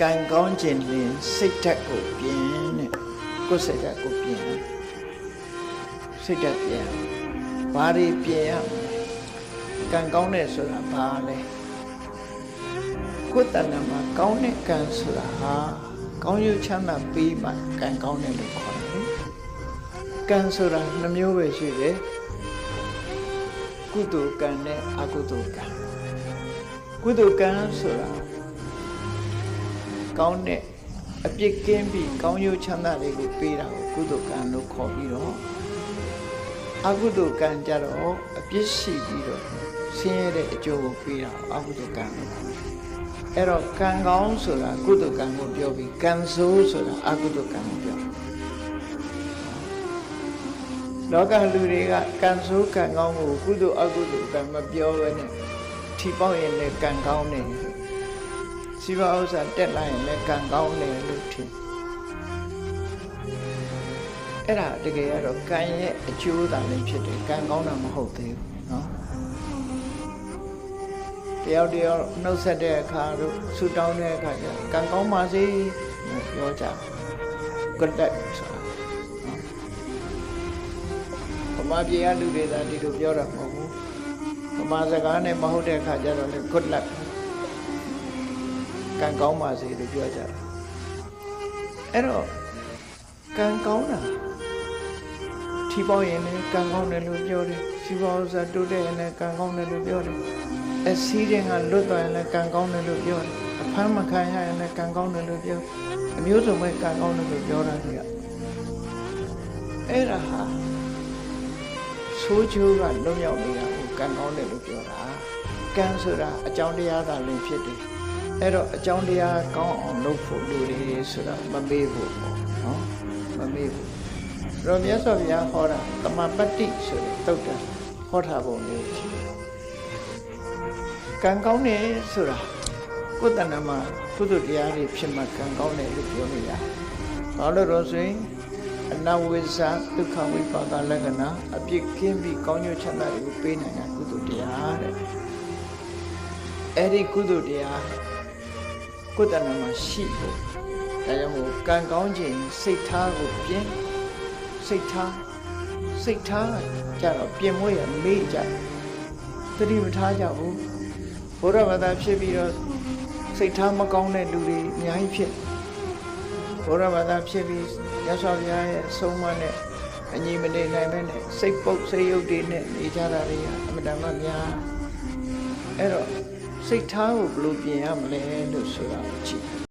ကန်ကောင်းခြင်းလင်စိတ်ဓာတ်ကိုပြင်တဲ့ကိုယ်စိတ်ဓာတ်ကိုပြင်စိတ်ဓာတ်ပြင်ဘာတွေပြင်ရကန်ကောင်းတဲ့ဆိုတာဘာလဲကိုယ်တဏ္ဍာမှာကောင်းတဲ့ကံဆိုတာဟာကောင်းကျိုးချမ်းသာပေးမှကံကောင်းတယ်လို့ခေါ်တယ်ကံဆိုတာနှမျိုးပဲရှိတယ်ကုသိုလ်ကံနဲ့အကုသိုလ်ကံကုသိုလ်ကံဆိုတာကောင်းတဲ့အပြစ်ကင်းပြီးကောင်းကျိုးချမ်းသာတွေကိုပေးတာကိုကုသိုလ်ကံလို့ခေါ်ပြီးတော့အကုသိုလ်ကံကြတော့အပြစ်ရှိပြီးတော့ဆင်းရဲတဲ့အကျိုးကိုပေးတာအကုသိုလ်ကံလို့ခေါ်တယ်အဲ့တော့ကံကောင်းဆိုတာကုသိုလ်ကံကိုပြောပြီးကံဆိုးဆိုတာအကုသိုလ်ကံကိုပြောလောကလူတွေကကံဆိုးကံကောင်းကိုကုသိုလ်အကုသိုလ်ကံမပြောဘဲနဲ့ထီပေါက်ရင်လည်းကံကောင်းတယ်စီးပွားဥစ္စာတက်လာရင်လည်းကံကောင်းတယ်လို့ထင်အဲ့ဒါတကယ်ကတော့ကံရဲ့အကျိုးသာလည်းဖြစ်တယ်ကံကောင်းတာမဟုတ်သေးဘူးเนาะတယောက်တယောက်နှုတ်ဆက်တဲ့အခါတို့ဆူတောင်းတဲ့အခါကျကံကောင်းပါစေပြောကြgood luck ဆိုတာဗမာပြည်ကလူတွေသာဒီလိုပြောတာမဟုတ်ဘူးဗမာစကားနဲ့မဟုတ်တဲ့အခါကျတော့လေ good luck ကံကောင်းပါစေလို့ပြောကြတယ်အဲ့တော့ကံကောင်းတာထီပေါက်ရင်လည်းကံကောင်းတယ်လို့ပြောတယ်စီးပွားဥစ္စာတိုးတက်ရင်လည်းကံကောင်းတယ်လို့ပြောတယ်အစည်းတဲ့ကလွတ်သွားရင်လည်းကံကောင်းတယ်လို့ပြောတယ်အဖမ်းမခံရရင်လည်းကံကောင်းတယ်လို့ပြောအမျိုးစုံပဲကံကောင်းတယ်လို့ပြောတာကြီးအဲ့ဒါဟာဆိုးချိုးကလွတ်မြောက်နေတာကိုကံကောင်းတယ်လို့ပြောတာကံဆိုတာအကြောင်းတရားသာလည်းဖြစ်တယ်အဲ့တော့အကြောင်းတရားကောင်းအောင်လုပ်ဖို့လူတွေဆိုတာမမေ့ဖို့ပေါ့နော်မမေ့ဘူးတော့မြတ်စွာဘုရားဟောတာတမပတ္တိဆိုတဲ့သုတ်တံဟောထားပုံလေးရှိတယ်ကံကောင်းတယ်ဆိုတာကိုယ်တဏ္ဍာမှာကုသိုလ်တရားတွေဖြစ်မှကံကောင်းတယ်လို့ပြောလို့ရတယ်ဘာလို့တော့ဆိုရင်အနဝိဇ္ဇဒုက္ခဝိပါကလက္ခဏာအပြစ်ကင်းပြီးကောင်းကျိုးချမ်းသာတွေကိုပေးနိုင်တာကုသိုလ်တရားတဲ့အဲ့ဒီကုသိုလ်တရားကိုယ်တဏ္ဍာမှာရှိဖို့ဒါကြောင့်မို့ကံကောင်းခြင်းစိတ်ထားကိုပြင်စိတ်ထားကြတော့ပြင်မွေးရမေ့ကြသတိမထားကြဘူးဘုရားဘာသာဖြစ်ပြီးတော့စိတ်ထားမကောင်းတဲ့လူတွေအများကြီးဖြစ်ဘုရားဘာသာဖြစ်ပြီးရသော်ဘုရားရဲ့ဆုံးမနဲ့အညီမနေနိုင်မဲ့နဲ့စိတ်ပုတ်စိတ်ယုတ်တွေနဲ့နေကြတာတွေအမှန်တမ်းများအဲ့တော့စိတ်ထားကိုဘယ်လိုပြင်ရမလဲလို့ဆိုတာကိုကြည့်